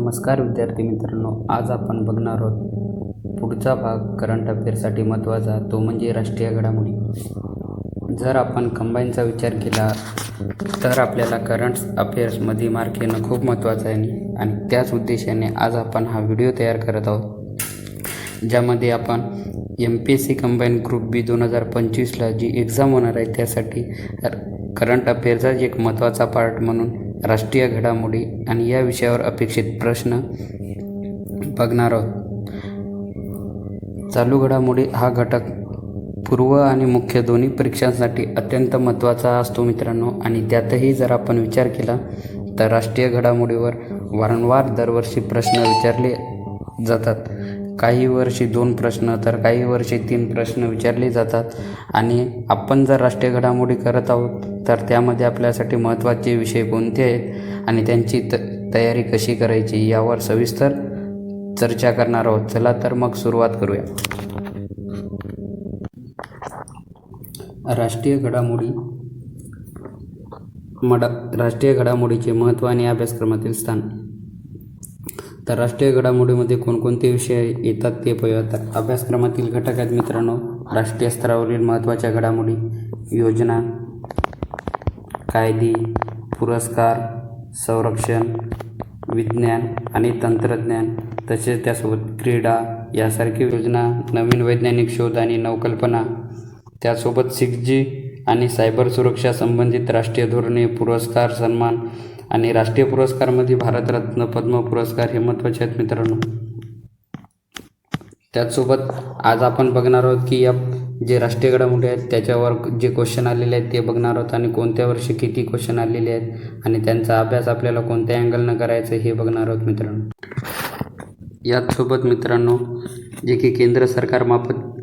नमस्कार विद्यार्थी मित्रांनो, आज आपण बघणार आहोत पुढचा भाग करंट अफेअरसाठी महत्त्वाचा, तो म्हणजे राष्ट्रीय घडामोडी. जर आपण कंबाईनचा विचार केला तर आपल्याला करंट अफेअर्समध्ये मार्क येणं खूप महत्त्वाचं आहे आणि त्याच उद्देशाने आज आपण हा व्हिडिओ तयार करत आहोत, ज्यामध्ये आपण MPSC कंबाईन ग्रुप बी 2025ला जी एक्झाम होणार आहे त्यासाठी करंट अफेअरचा एक महत्त्वाचा पार्ट म्हणून राष्ट्रीय घडामोडी आणि या विषयावर अपेक्षित प्रश्न बघणार आहोत. चालू घडामोडी हा घटक पूर्व आणि मुख्य दोन्ही परीक्षांसाठी अत्यंत महत्त्वाचा असतो मित्रांनो, आणि त्यातही जर आपण विचार केला तर राष्ट्रीय घडामोडीवर वारंवार दरवर्षी प्रश्न विचारले जातात. काही वर्षी 2 प्रश्न तर काही वर्षी 3 प्रश्न विचारले जातात. आणि आपण जर राष्ट्रीय घडामोडी करत आहोत तर त्यामध्ये आपल्यासाठी महत्त्वाचे विषय कोणते आहेत आणि त्यांची तयारी कशी करायची यावर सविस्तर चर्चा करणार आहोत. चला तर मग सुरुवात करूया. राष्ट्रीय घडामोडीचे महत्त्व आणि अभ्यासक्रमातील स्थान. तर राष्ट्रीय घडामोडीमध्ये कोणकोणते विषय येतात ते पाहूया. तर अभ्यासक्रमातील घटक आहेत मित्रांनो: राष्ट्रीय स्तरावरील महत्त्वाच्या घडामोडी, योजना, कायदे, पुरस्कार, संरक्षण, विज्ञान आणि तंत्रज्ञान, तसेच त्यासोबत क्रीडा यासारखी योजना, नवीन वैज्ञानिक शोध आणि नवकल्पना, त्यासोबत 6G आणि सायबर सुरक्षा संबंधित राष्ट्रीय धोरणे, पुरस्कार, सन्मान आणि राष्ट्रीय पुरस्कारमध्ये भारतरत्न, पद्म पुरस्कार हे महत्त्वाचे आहेत मित्रांनो. त्याचसोबत आज आपण बघणार आहोत की या जे राष्ट्रीय घडामोडी आहेत त्याच्यावर जे क्वेश्चन आलेले आहेत ते बघणार आहोत आणि कोणत्या वर्षी किती क्वेश्चन आलेले आहेत आणि त्यांचा अभ्यास आपल्याला कोणत्या अँगलनं करायचं हे बघणार आहोत मित्रांनो. याचसोबत मित्रांनो, जे की केंद्र सरकार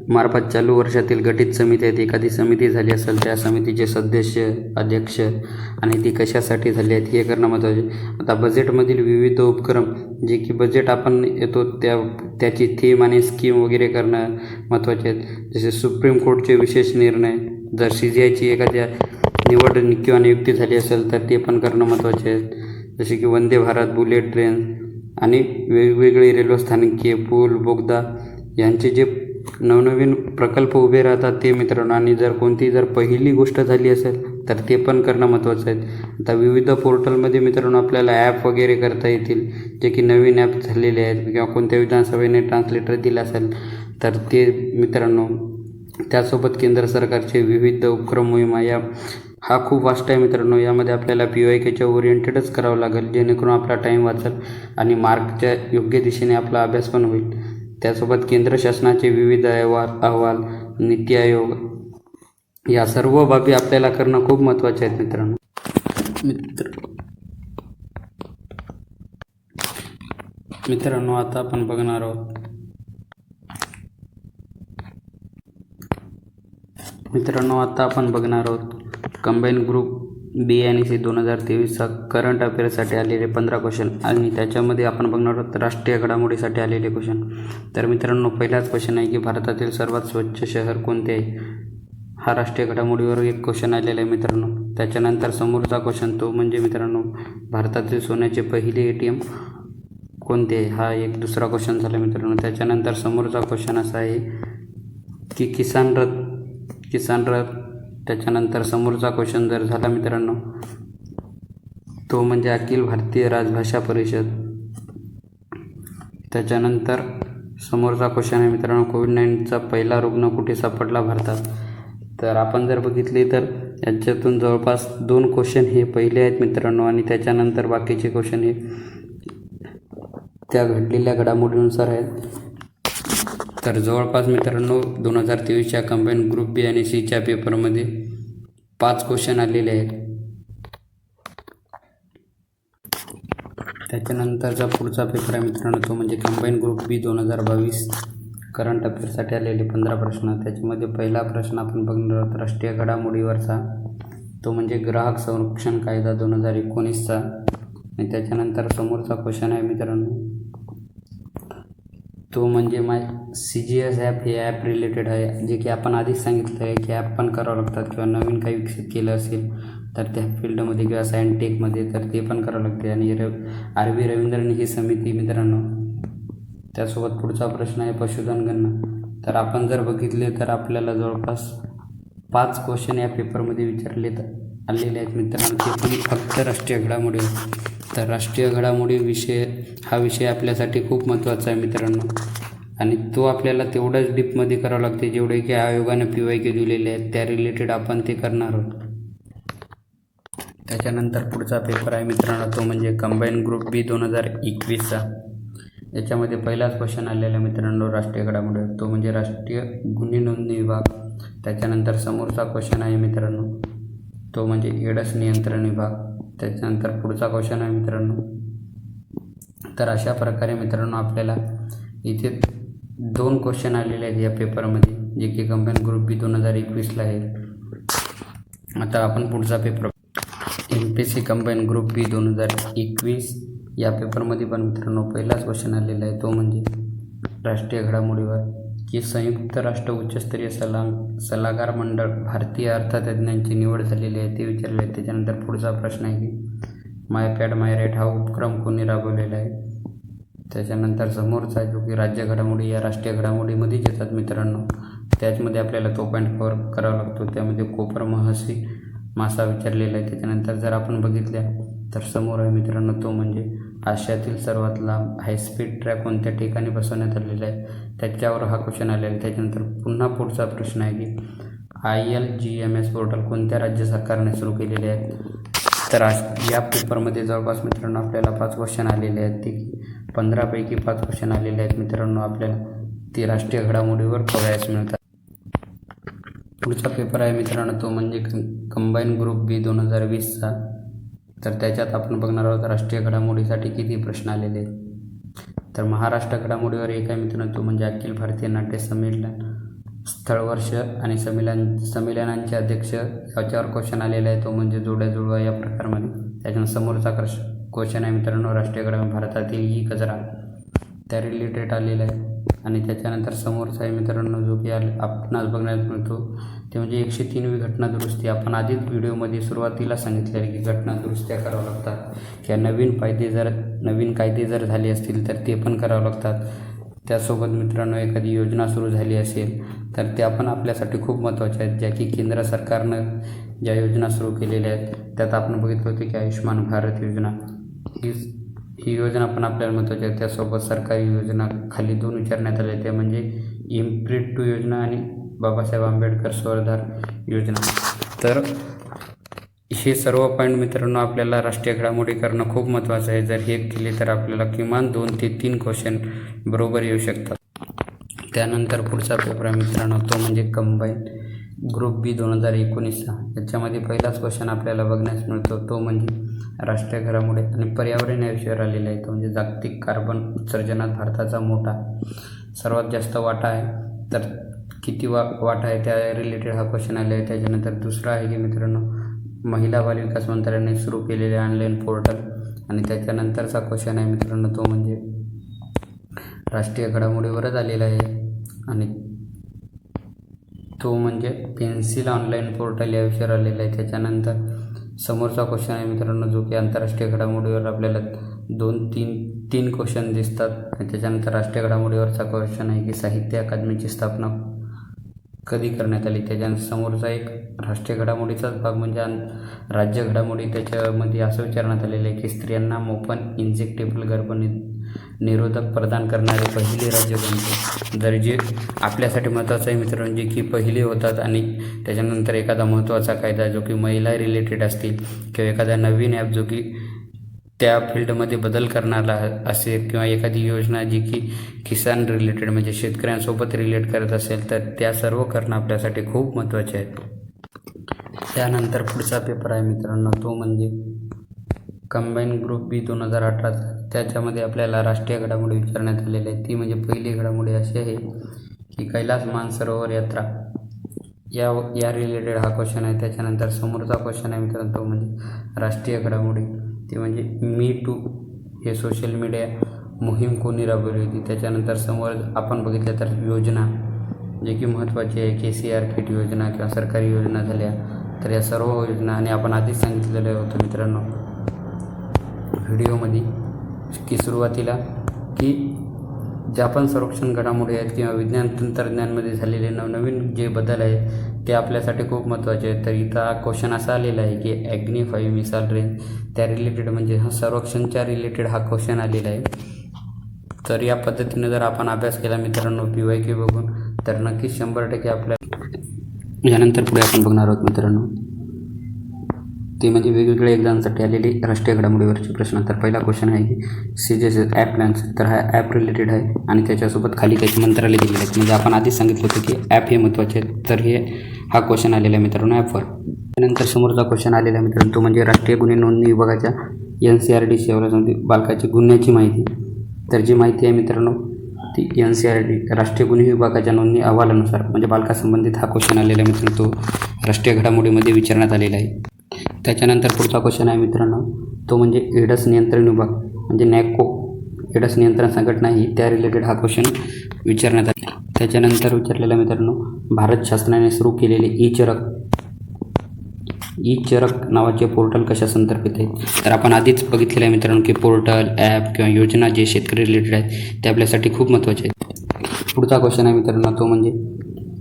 मार्फत चालू वर्षातील गठीत समिती आहेत, एखादी समिती झाली असेल त्या समितीचे सदस्य, अध्यक्ष आणि ती कशासाठी झाली आहेत हे करणं महत्त्वाचे. आता बजेटमधील विविध उपक्रम, जे की बजेट आपण येतो त्याची थीम आणि स्कीम वगैरे करणं महत्त्वाचे आहेत. जसे सुप्रीम कोर्टचे विशेष निर्णय, जर CGIची एखाद्या निवड किंवा नियुक्ती झाली असेल तर ते पण करणं महत्त्वाचे आहेत. जसे की वंदे भारत, बुलेट ट्रेन आणि वेगवेगळी रेल्वे स्थानके, पूल, बोगदा यांचे जे नवनवीन प्रकल्प उभे राहतात ते मित्रांनो, आणि जर पहिली गोष्ट झाली असेल तर ते पण करणं महत्त्वाचं आहे. आता विविध पोर्टलमध्ये मित्रांनो आपल्याला ॲप वगैरे करता येतील, जे की नवीन ॲप झालेले आहेत किंवा कोणत्या विधानसभेने ट्रान्सलेटर दिलं असेल तर ते मित्रांनो. त्यासोबत केंद्र सरकारचे विविध उपक्रम मोहिमा हा खूप वास्ट आहे मित्रांनो. यामध्ये आपल्याला PYQच्या ओरिएंटेडच करावं लागेल, जेणेकरून आपला टाईम वाचेल आणि मार्कच्या योग्य दिशेने आपला अभ्यास पण होईल. त्यासोबत केंद्र शासनाचे विविध अहवाल, नीती आयोग या सर्व बाबी आपल्याला करणं खूप महत्त्वाचे आहेत मित्रांनो. आता आपण बघणार आहोत कंबाईन ग्रुप बी आणि C 2023चा करंट अफेअर्ससाठी आलेले 15 क्वेश्चन आणि त्याच्यामध्ये आपण बघणार आहोत राष्ट्रीय घडामोडीसाठी आलेले क्वेश्चन. तर मित्रांनो, पहिलाच क्वेश्चन आहे की भारतातील सर्वात स्वच्छ शहर कोणते आहे. हा राष्ट्रीय घडामोडीवर एक क्वेश्चन आलेला आहे मित्रांनो. त्याच्यानंतर समोरचा क्वेश्चन तो म्हणजे मित्रांनो, भारतातील सोन्याचे पहिले ATM कोणते आहे. हा एक दुसरा क्वेश्चन झाला मित्रांनो. त्याच्यानंतर समोरचा क्वेश्चन असा आहे की किसान रथ. त्याच्यानंतर समोरचा क्वेश्चन जर झाला मित्रांनो तो म्हणजे अखिल भारतीय राजभाषा परिषद. त्याच्यानंतर समोरचा क्वेश्चन आहे मित्रांनो, कोविड-19चा पहिला रुग्ण कुठे सापडला भारतात. तर आपण जर बघितले तर याच्यातून जवळपास 2 क्वेश्चन हे पहिले आहेत मित्रांनो, आणि त्याच्यानंतर बाकीचे क्वेश्चन हे त्या घडलेल्या घडामोडीनुसार आहेत. तर जवळपास मित्रांनो 2023च्या कंबाईन ग्रुप बी आणि Cच्या पेपरमध्ये 5 क्वेश्चन आलेले आहेत. त्याच्यानंतरचा पुढचा पेपर आहे मित्रांनो, तो म्हणजे कंबाईन ग्रुप बी 2022 करंट अफेअर्ससाठी आलेले 15 प्रश्न. त्याच्यामध्ये पहिला प्रश्न आपण बघणार आहोत राष्ट्रीय घडामोडीवरचा, तो म्हणजे ग्राहक संरक्षण कायदा 2019चा. आणि त्याच्यानंतर समोरचा क्वेश्चन आहे मित्रांनो, तो म्हणजे CGS ॲप. हे ॲप रिलेटेड आहे, जे की आपण आधीच सांगितलं आहे की ॲप पण करावं लागतात किंवा नवीन काही विकसित केलं असेल तर त्या फील्डमध्ये किंवा सायंटेकमध्ये तर ते पण करावं लागते. आणि आर व्ही रवींद्रन ही समिती मित्रांनो. त्यासोबत पुढचा प्रश्न आहे पशुधन गणना. तर आपण जर बघितले तर आपल्याला जवळपास 5 क्वेश्चन या पेपरमध्ये विचारलेत आलेले आहेत मित्रांनो. ते पण फक्त राष्ट्रीय घडामोडी. तर राष्ट्रीय घडामोडी हा विषय आपल्यासाठी खूप महत्त्वाचा आहे मित्रांनो. आणि तो आपल्याला तेवढंच डीपमध्ये करावं लागते जेवढे की आयोगाने PYQ दिलेले आहेत त्या रिलेटेड आपण ते करणार आहोत. त्याच्यानंतर पुढचा पेपर आहे मित्रांनो, तो म्हणजे कंबाईन ग्रुप बी 2021चा. याच्यामध्ये पहिलाच क्वेश्चन आलेला मित्रांनो राष्ट्रीय घडामोडी, तो म्हणजे राष्ट्रीय गुन्हे नोंदणी विभाग. त्याच्यानंतर समोरचा क्वेश्चन आहे मित्रांनो, तो म्हणजे एड्स नियंत्रण विभाग. त्याच्यानंतर पुढचा क्वेश्चन आहे मित्रांनो. तर अशा प्रकारे मित्रांनो आपल्याला इथे 2 क्वेश्चन आलेले आहेत या पेपरमध्ये, जे की कंबाईन ग्रुप बी 2021ला आहे. आता आपण पुढचा पेपर MPSC कंबाईन ग्रुप बी 2021 या पेपरमध्ये पण मित्रांनो पहिलाच क्वेश्चन आलेला आहे, तो म्हणजे राष्ट्रीय घडामोडीवर की संयुक्त राष्ट्र उच्चस्तरीय सल्लागार मंडळ भारतीय अर्थतज्ज्ञांची निवड झालेली आहे ते विचारले आहे. त्याच्यानंतर पुढचा प्रश्न आहे की मायपॅड मायराईट हा उपक्रम कोणी राबवलेला आहे. त्याच्यानंतर समोरचा जो की राज्य घडामोडी या राष्ट्रीय घडामोडीमध्येच येतात मित्रांनो. त्याचमध्ये आपल्याला तो पॉईंट कव्हर करावा लागतो. त्यामध्ये कोपरमहसी मासा विचारलेला आहे. त्याच्यानंतर जर आपण बघितल्या तर समोर आहे मित्रांनो, तो म्हणजे आशियातील सर्वात लांब हायस्पीड ट्रॅक कोणत्या ठिकाणी बसवण्यात आलेला आहे, त्याच्यावर हा क्वेश्चन आलेला आहे. त्याच्यानंतर पुन्हा पुढचा प्रश्न आहे की ILGMS पोर्टल कोणत्या राज्य सरकारने सुरू केलेले आहेत. तर या पेपरमध्ये जवळपास मित्रांनो आपल्याला 5 क्वेश्चन आलेले आहेत. ते 15पैकी 5 क्वेश्चन आलेले आहेत मित्रांनो आपल्याला ते राष्ट्रीय घडामोडीवर बघायला मिळतात. पुढचा पेपर आहे मित्रांनो, तो म्हणजे कंबाईन ग्रुप बी 2020चा. तर त्याच्यात आपण बघणार आहोत राष्ट्रीय घडामोडीसाठी किती प्रश्न आलेले आहेत. तर महाराष्ट्र घडामोडीवर एक आहे मित्रांनो, तो म्हणजे अखिल भारतीय नाट्य संमेलन स्थळ वर्ष आणि संमेलनांचे अध्यक्ष याच्यावर क्वेश्चन आलेला आहे, तो म्हणजे जोड्या जुळवा या प्रकारमध्ये. त्याच्यानंतर समोरचा क्वेश्चन आहे मित्रांनो राष्ट्रीय घडामोडी भारतातील ई कचरा त्या रिलेटेड आलेला आहे. आणि त्याच्यानंतर समोरचा आहे मित्रांनो जो की आपणास बघण्यात मिळतो, ते म्हणजे 103वी घटना दुरुस्ती. आपण आधीच व्हिडिओमध्ये सुरुवातीला सांगितले आहे की घटना दुरुस्त्या कराव्या लागतात किंवा नवीन कायदे जर झाले असतील तर ते पण करावं लागतात. त्यासोबत मित्रांनो एखादी योजना सुरू झाली असेल तर त्या पण आपल्यासाठी खूप महत्त्वाच्या आहेत, ज्या की केंद्र सरकारनं ज्या योजना सुरू केलेल्या आहेत. त्यात आपण बघितलं होतं की आयुष्मान भारत योजना ही योजना पण आपल्याला महत्त्वाची आहे. त्यासोबत सरकारी योजना खाली 2 विचारण्यात आल्या, त्या म्हणजे इम्प्रिंट 2 योजना आणि बाबासाहेब आंबेडकर स्वरधार योजना. तर हे सर्व पॉईंट मित्रांनो आपल्याला राष्ट्रीय घडामोडी करणं खूप महत्त्वाचं आहे. जर हे केले तर आपल्याला किमान 2 ते 3 क्वेश्चन बरोबर येऊ शकतात. त्यानंतर पुढचा पेपर आहे मित्रांनो, तो म्हणजे कंबाईन ग्रुप बी 2019चा. याच्यामध्ये पहिलाच क्वेश्चन आपल्याला बघण्यास मिळतो, तो म्हणजे राष्ट्रीय घडामोडी आणि पर्यावरण या विषयावर आलेला आहे. तो म्हणजे जागतिक कार्बन उत्सर्जनात भारताचा सर्वात जास्त वाटा आहे. तर किती वाटा आहे त्या रिलेटेड हा क्वेश्चन आला आहे. त्याच्यानंतर दुसरा आहे की मित्रांनो महिला बाल विकास मंत्र्यांनी सुरू केलेले ऑनलाईन पोर्टल. आणि त्याच्यानंतरचा क्वेश्चन आहे मित्रांनो, तो म्हणजे राष्ट्रीय घडामोडीवरच आलेला आहे आणि तो म्हणजे पेन्सिल ऑनलाईन पोर्टल या विषयावर आलेला आहे. त्याच्यानंतर समोरचा क्वेश्चन आहे मित्रांनो जो की आंतरराष्ट्रीय घडामोडीवर आपल्याला 2-3 क्वेश्चन दिसतात. आणि त्याच्यानंतर राष्ट्रीय घडामोडीवरचा क्वेश्चन आहे की साहित्य अकादमीची स्थापना कधी करण्यात आली. त्याच्यानंतर समोरचा एक राष्ट्रीय घडामोडीचाच भाग म्हणजे राज्य घडामोडी, त्याच्यामध्ये असं विचारण्यात आलेलं आहे की स्त्रियांना मोफत इंजेक्टेबल गर्भनिरोधक प्रदान करणारे पहिले राज्य कोणते. तर जे आपल्यासाठी महत्त्वाचं आहे मित्रांनो, जे की पहिले होतात. आणि त्याच्यानंतर एखादा महत्त्वाचा कायदा जो की महिला रिलेटेड असतील किंवा एखादा नवीन ॲप जो की त्या फील्डमध्ये बदल करणारा असेल किंवा एखादी योजना जी की किसान रिलेटेड म्हणजे शेतकऱ्यांसोबत रिलेट करत असेल तर त्या सर्व करणं आपल्यासाठी खूप महत्त्वाचे आहे. त्यानंतर पुढचा पेपर आहे मित्रांनो, तो म्हणजे कंबाईन ग्रुप बी 2018चा. त्याच्यामध्ये आपल्याला राष्ट्रीय घडामोडी विचारण्यात आलेली आहे. ती म्हणजे पहिली घडामोडी अशी आहे की कैलास मानसरोवर यात्रा या रिलेटेड हा क्वेश्चन आहे. त्याच्यानंतर समोरचा क्वेश्चन आहे मित्रांनो, तो म्हणजे राष्ट्रीय घडामोडी ती म्हणजे मी टू हे सोशल मीडिया मोहीम कोणी राबवली होती. त्याच्यानंतर समोर आपण बघितलं तर योजना जे की महत्त्वाची आहे, KCR किट योजना किंवा सरकारी योजना झाल्या. तर या सर्व योजना आणि आपण आधीच सांगितलेलं होतं मित्रांनो व्हिडिओमध्ये की सुरुवातीला की ज्या पण संरक्षण घडामोडी आहेत किंवा विज्ञान तंत्रज्ञानमध्ये झालेले नवनवीन जे बदल आहेत ते आपल्यासाठी खूप महत्त्वाचे आहेत. तर इथं हा क्वेश्चन असा आलेला आहे की ॲग्नी 5 मिसाईल रेंज त्या रिलेटेड म्हणजे हा संरक्षणच्या रिलेटेड हा क्वेश्चन आलेला आहे. तर या पद्धतीने जर आपण अभ्यास केला मित्रांनो PYQ बघून तर नक्कीच 100% आपल्या यानंतर पुढे आपण बघणार आहोत मित्रांनो ते म्हणजे वेगवेगळ्या एक्झामसाठी आलेली राष्ट्रीय घडामोडीवरचे प्रश्न. तर पहिला क्वेश्चन आहे की CGS ॲप प्लॅन्स. तर हा ॲप रिलेटेड आहे आणि त्याच्यासोबत खाली काही मंत्रालय दिलेले आहेत. म्हणजे आपण आधीच सांगितलं होतं की ॲप हे महत्त्वाचे आहेत. तर हा क्वेश्चन आलेला आहे मित्रांनो ॲपवर. त्यानंतर समोरचा क्वेश्चन आलेला आहे मित्रांनो तो म्हणजे राष्ट्रीय गुन्हे नोंदणी विभागाच्या NCRD सेवांमध्ये बालकाची गुन्ह्याची माहिती. तर जी माहिती आहे मित्रांनो ती NCRD राष्ट्रीय गुन्हे विभागाच्या नोंदणी अहवालानुसार म्हणजे बालकासंबंधित हा क्वेश्चन आलेला आहे मित्रांनो तो राष्ट्रीय घडामोडीमध्ये विचारण्यात आलेला आहे. त्याच्यानंतर पुढचा क्वेश्चन आहे मित्रांनो तो म्हणजे एड्स नियंत्रण विभाग म्हणजे NACO एड्स नियंत्रण संघटना ही त्या रिलेटेड हा क्वेश्चन विचारण्यात आला. त्याच्यानंतर विचारलेला मित्रांनो भारत शासनाने सुरू केलेले ई चरक नावाचे पोर्टल कशा संदर्भित आहे. तर आपण आधीच बघितलेलं आहे मित्रांनो की पोर्टल ॲप किंवा योजना जे शेतकरी रिलेटेड आहेत ते आपल्यासाठी खूप महत्त्वाचे आहेत. पुढचा क्वेश्चन आहे मित्रांनो तो म्हणजे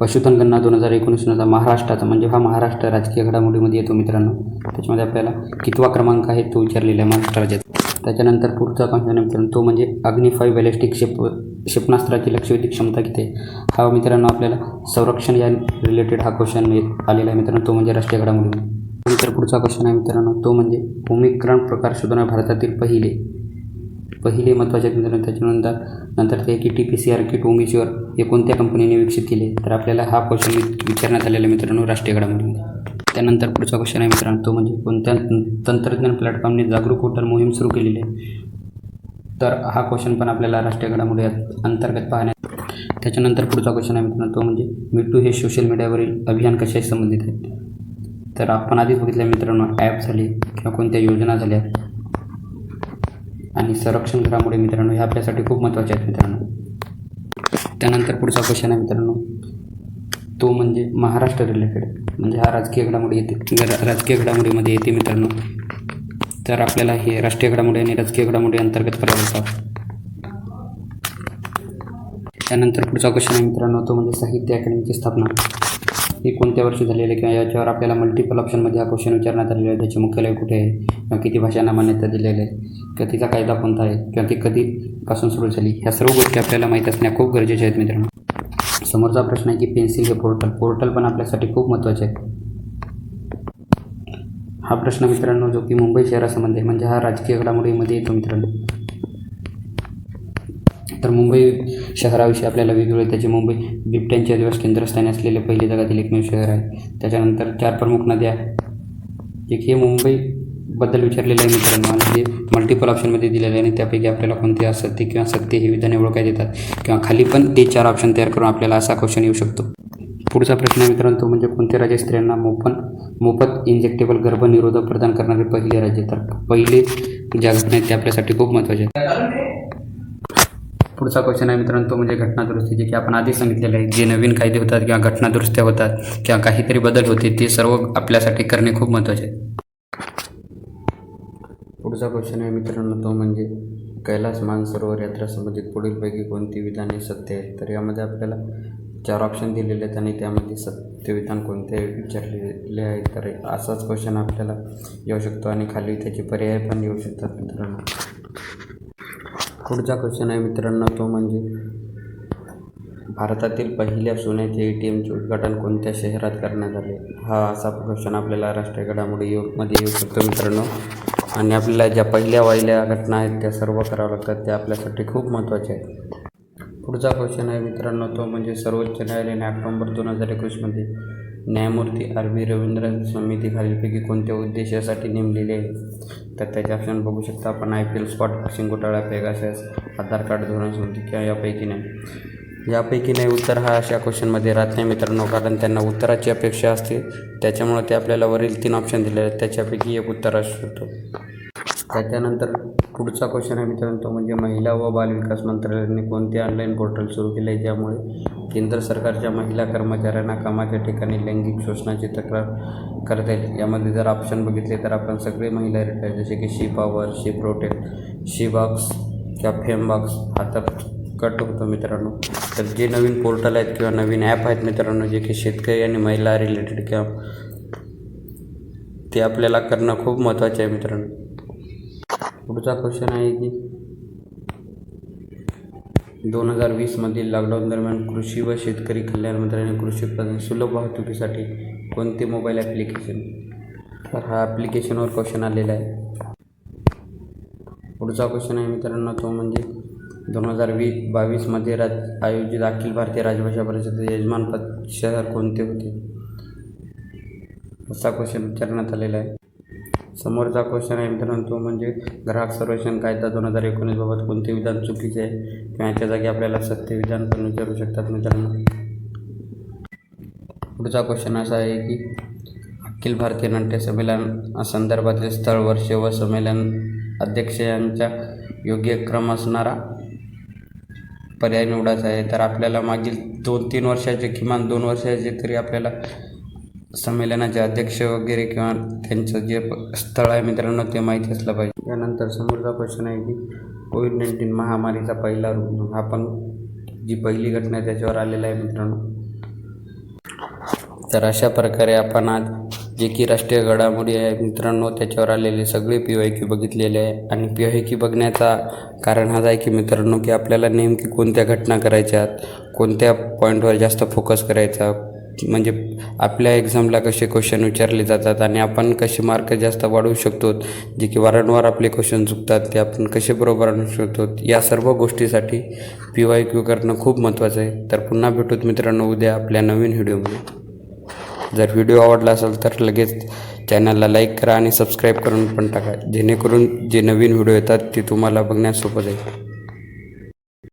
पशुधन गणना 2019 महाराष्ट्राचा म्हणजे हा महाराष्ट्र राजकीय घडामोडीमध्ये येतो मित्रांनो. त्याच्यामध्ये आपल्याला कितवा क्रमांक आहे तो विचारलेला आहे महाराष्ट्र राज्यात. त्याच्यानंतर पुढचा क्वेश्चन आहे मित्रांनो तो म्हणजे अग्नी 5 बॅलिस्टिक क्षेपणास्त्राची लक्ष्यवेधी क्षमता किती आहे. हा मित्रांनो आपल्याला संरक्षण या रिलेटेड हा क्वेश्चन आलेला आहे मित्रांनो तो म्हणजे राष्ट्रीय घडामोडी. नंतर पुढचा क्वेश्चन आहे मित्रांनो तो म्हणजे ओमिक्रॉन प्रकार शोधणारे भारतातील पहिले महत्त्वाचे आहेत मित्रांनो. त्याच्यानंतर ते की TPCR किट ओमिश्वर हे कोणत्या कंपनीने विकसित केले. तर आपल्याला हा क्वेश्चन विचारण्यात आलेला मित्रांनो राष्ट्रीय घडामोडीमध्ये. त्यानंतर पुढचा क्वेश्चन आहे मित्रांनो तो म्हणजे कोणत्या तंत्रज्ञान प्लॅटफॉर्मने जागरूक होटल मोहीम सुरू केलेली आहे. तर हा क्वेश्चन पण आपल्याला राष्ट्रीय घडामोडी अंतर्गत पाहण्यात. त्याच्यानंतर पुढचा क्वेश्चन आहे मित्रांनो तो म्हणजे MeToo हे सोशल मीडियावरील अभियान कशाशी संबंधित आहे. तर आपण आधीच बघितलं मित्रांनो ॲप झाले किंवा कोणत्या योजना झाल्या आणि संरक्षण घडामोडी मित्रांनो हे आपल्यासाठी खूप महत्त्वाचे आहेत मित्रांनो. त्यानंतर पुढचा क्वेश्चन आहे मित्रांनो तो म्हणजे महाराष्ट्र रिलेटेड म्हणजे हा राजकीय घडामोडीमध्ये येते मित्रांनो. तर आपल्याला हे राष्ट्रीय घडामोडी आणि राजकीय घडामोडी अंतर्गत करावं लागतात. त्यानंतर पुढचा क्वेश्चन आहे मित्रांनो तो म्हणजे साहित्य अकादमीची स्थापना ही कोणत्या वर्षी झालेली आहे किंवा याच्यावर आपल्याला मल्टिपल ऑप्शनमध्ये हा क्वेश्चन विचारण्यात आलेला आहे. त्याचे मुख्यालय कुठे आहे किंवा किती भाषांना मान्यता दिलेली आहे किंवा तिचा कायदा कोणता आहे किंवा ती कधीपासून सुरू झाली ह्या सर्व गोष्टी आपल्याला माहीत असण्या खूप गरजेच्या आहेत मित्रांनो. समोरचा प्रश्न आहे की पेन्सिल हे पोर्टल पण आपल्यासाठी खूप महत्त्वाचे आहे. हा प्रश्न मित्रांनो जो की मुंबई शहरासंबंधी आहे म्हणजे हा राजकीय घडामोडीमध्ये येतो मित्रांनो. तर मुंबई शहराविषयी आपल्याला वेगवेगळे त्याचे मुंबई बिबट्यांचे अधिवास केंद्रस्थानी असलेले पहिले जगातील एकमेव शहर आहे. त्याच्यानंतर 4 प्रमुख नद्या जे हे मुंबईबद्दल विचारलेले आहे मित्रांनो आणि ते मल्टिपल ऑप्शनमध्ये दिलेले आहे आणि त्यापैकी आपल्याला कोणते असत्य किंवा सत्य हे विधाने ओळखायला येतात किंवा खाली पण ते 4 ऑप्शन तयार करून आपल्याला असा क्वेश्चन येऊ शकतो. पुढचा प्रश्न आहे मित्रांनो तो म्हणजे कोणते राज्य स्त्रियांना मोफत इंजेक्टेबल गर्भनिरोधक प्रदान करणारे पहिले राज्य. तर पहिले ज्या घटना आहेत त्या आपल्यासाठी खूप महत्त्वाचे आहेत. पुढचा क्वेश्चन आहे मित्रांनो तो म्हणजे घटना दुरुस्ती जे की आपण आधीच सांगितलेलं आहे. जे नवीन कायदे होतात किंवा घटना दुरुस्त्या होतात किंवा काहीतरी बदल होते ते सर्व आपल्यासाठी करणे खूप महत्त्वाचे आहे. पुढचा क्वेश्चन आहे मित्रांनो तो म्हणजे कैलास मानसरोवर यात्रा संबंधित पुढीलपैकी कोणती विधाने सत्य आहेत. तर यामध्ये आपल्याला 4 ऑप्शन दिलेले आहेत आणि त्यामध्ये सत्य विधान कोणते विचारलेले आहेत. तर असाच क्वेश्चन आपल्याला येऊ शकतो आणि खाली त्याचे पर्याय पण येऊ शकतात मित्रांनो. पुढचा क्वेश्चन आहे मित्रांनो तो म्हणजे भारतातील पहिल्या सोन्याचे ATMचे उद्घाटन कोणत्या शहरात करण्यात आले. हा असा क्वेश्चन आपल्याला राष्ट्रीय घडामोडीमध्ये येऊ शकतो मित्रांनो. आणि आपल्याला ज्या पहिल्या घटना आहेत त्या सर्व कराव्या लागतात त्या आपल्यासाठी खूप महत्त्वाचे आहेत. पुढचा क्वेश्चन आहे मित्रांनो तो म्हणजे सर्वोच्च न्यायालयाने ऑक्टोबर 2021मध्ये न्यायमूर्ती RV रवींद्रन समिती खालीलपैकी कोणत्या उद्देशासाठी नेमलेले आहे. तर त्याचे ऑप्शन बघू शकता आपण IPL स्पॉट फिक्सिंग घोटाळा पेगासस आधार कार्ड धोरण समिती किंवा यापैकी नाही उत्तर हा अशा क्वेश्चनमध्ये राहत नाही मित्रांनो कारण त्यांना उत्तराची अपेक्षा असते. त्याच्यामुळे ते आपल्याला वरील 3 ऑप्शन दिलेले आहेत त्याच्यापैकी एक उत्तर असू शकतो. त्याच्यानंतर पुढचा क्वेश्चन आहे मित्रांनो, तो म्हणजे महिला व बालविकास मंत्रालयाने कोणते ऑनलाईन पोर्टल सुरू केले आहे ज्यामुळे केंद्र सरकारच्या महिला कर्मचाऱ्यांना कामाच्या ठिकाणी लैंगिक शोषणाची तक्रार करता येईल. यामध्ये जर ऑप्शन बघितले तर आपण सगळे महिला रिटायर जसे की शी पॉवर, शी प्रोटेक्ट, शी बॉक्स किंवा फेम बॉक्स हा तर कट होतो मित्रांनो. तर जे नवीन पोर्टल आहेत किंवा नवीन ॲप आहेत मित्रांनो जे की शेतकरी आणि महिला रिलेटेड किंवा ते आपल्याला करणं खूप महत्त्वाचे आहे मित्रांनो. पुढचा क्वेश्चन आहे की 2020मधील लॉकडाऊन दरम्यान कृषी व शेतकरी कल्याण मंत्र्यांनी कृषी उत्पादन सुलभ वाहतुकीसाठी कोणते मोबाईल ॲप्लिकेशन, तर हा ॲप्लिकेशनवर क्वेश्चन आलेला आहे. पुढचा क्वेश्चन आहे मित्रांनो, तो म्हणजे 2022मध्ये आयोजित अखिल भारतीय राजभाषा परिषदेचे यजमानपद शहर कोणते होते, असा क्वेश्चन विचारण्यात आलेला आहे. समोरचा क्वेश्चन आहे मित्रांनो, तो म्हणजे ग्राहक संरक्षण कायदा 2019 बाबत कोणते विधान चुकीचे आहे किंवा याच्या जागी आपल्याला सत्य विधान पण विचारू शकतात मित्रांनो. पुढचा क्वेश्चन असा आहे की अखिल भारतीय नाट्य संमेलन संदर्भातील स्थळ, वर्ष व संमेलन अध्यक्ष यांचा योग्य क्रम असणारा पर्याय निवडायचा आहे. तर आपल्याला मागील 2-3 वर्षाचे किमान 2 वर्षाचे तरी आपल्याला संमेलनाचे अध्यक्ष वगैरे किंवा त्यांचं जे स्थळ आहे मित्रांनो ते माहिती असलं पाहिजे. त्यानंतर समोरचा क्वेश्चन आहे की कोविड-19 महामारीचा पहिला रुग्ण हा पण जी पहिली घटना आहे त्याच्यावर आलेला आहे मित्रांनो. तर अशा प्रकारे आपण आज जे की राष्ट्रीय घडामोडी आहे मित्रांनो त्याच्यावर आलेले सगळे PYQ बघितलेले आहे. आणि PYQ बघण्याचा कारण हाच आहे की मित्रांनो की आपल्याला नेमकी कोणत्या घटना करायच्यात, कोणत्या पॉईंटवर जास्त फोकस करायचा, म्हणजे आपल्या एक्झामला कसे क्वेश्चन विचारले जातात आणि आपण कसे मार्क जास्त वाढवू शकतो, जे की वारंवार आपले क्वेश्चन चुकतात ते आपण कसे बरोबर आणू शकतो, या सर्व गोष्टीसाठी PYQ करणं खूप महत्त्वाचं आहे. तर पुन्हा भेटूत मित्रांनो उद्या आपल्या नवीन व्हिडिओमध्ये. जर व्हिडिओ आवडला असेल तर लगेच चॅनलला लाईक करा आणि सबस्क्राईब करून पण टाका, जेणेकरून जे नवीन व्हिडिओ येतात ते तुम्हाला बघण्यास सोपं जाईल.